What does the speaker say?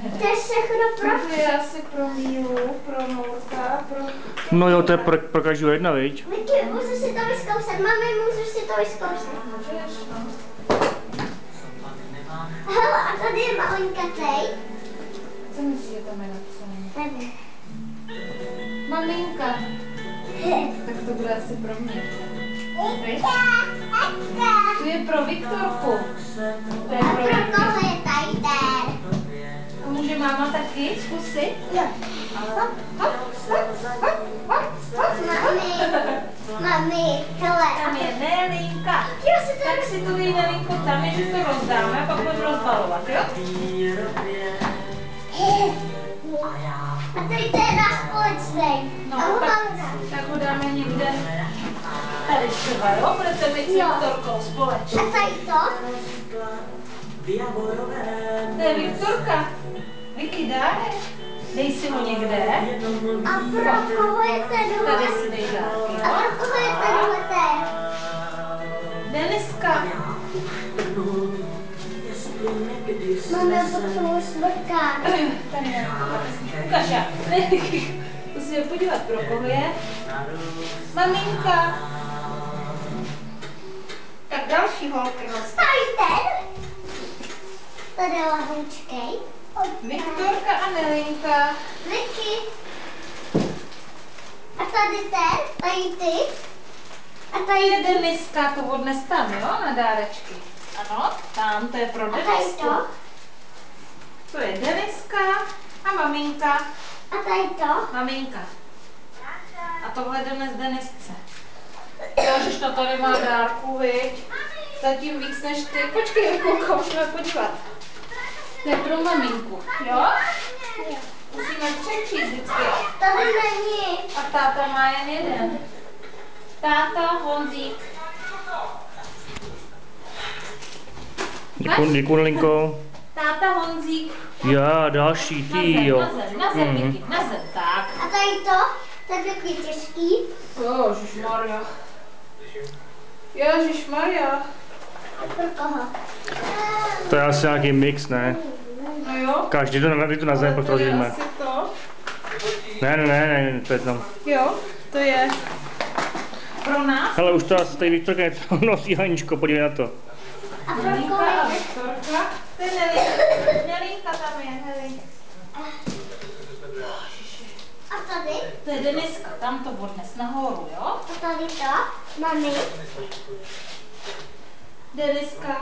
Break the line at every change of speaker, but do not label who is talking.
To je všechno pro...
To je asi pro Mílu, pro Nourka, pro...
No jo, to je pro každého jedna, viď?
Vicky, můžu si to vyzkoušet. Mami, můžu si to vyzkoušet.
Můžeš, no.
Hele, a tady je malinkatej.
Co myslíš, že tam je napsané?
Nevím.
Maminka. Tak to bude asi pro mě. Víš? To je pro Viktorku. To je
A
pro
pro
Viktorku.
koho je tady ten?
A může máma taky zkusit?
Jo. Mami, hele.
Tam je Nelinka. Tak si to dej, Nelinko, tam je, že to rozdáme a pak budeme rozbalovat, jo?
A tady to je náš společný.
No,
A ho
tak,
máme dát.
tak ho dáme někde tady třeba, jo? Budete mít s
Jo.
Viktorkou společně.
A tady to?
To je Viktorka. Vicky, dárek. Dej si ho někde.
A pro koho je tenhle?
Tady si dej dárky,
A
jo?
pro koho je tenhle ten?
Deniska.
Mami, já potřebuji smrkát.
Tady je. Ukaža. Musíme podívat, pro koho je. Maminka. Tak další holky.
Tady ten? Tady je lahoučkej.
Viktorka a Nelinka.
Vicky. A tady ten? Tady ty? A
To
tady
je
ty?
Deniska, to odnes tam, jo, na dárečky. Ano, tam, to je pro
A tady
Denisku.
to?
To je Deniska a maminka.
A tady to?
Maminka. A tohle jdeme z Denisce. Ježiš, to tady má dárku, viď? Zatím víc než ty. Počkej, Mikulka, musíme podívat. To je pro maminku, jo? Musíme přečíst vždycky.
Tady není.
A táta má jen jeden. Táta Honzík.
Děkuji, Nelinko.
Táta Honzík.
Já, další, ty jo.
Na zem, Vicky, na zem, tak.
A tady to? To je takový těžký.
Ježišmarja. Ježišmarja.
A pro koho?
To je asi nějaký mix, ne?
No jo.
Každý to na zem,
Ale
pak
to
to
je
rozdělíme.
asi to.
Ne, to je tam.
Jo, to je pro nás.
Hele, už to asi tady Viktorka něco nosí, Haničko, podívej na to.
A pro
Nelinka
koho
a
je?
Viktorka. To je Nelinka. Nelinka tam je, Nelinka.
A tady?
To je Deniska, tam to odnes nahoru, jo?
A tady to? Mami?
Deniska.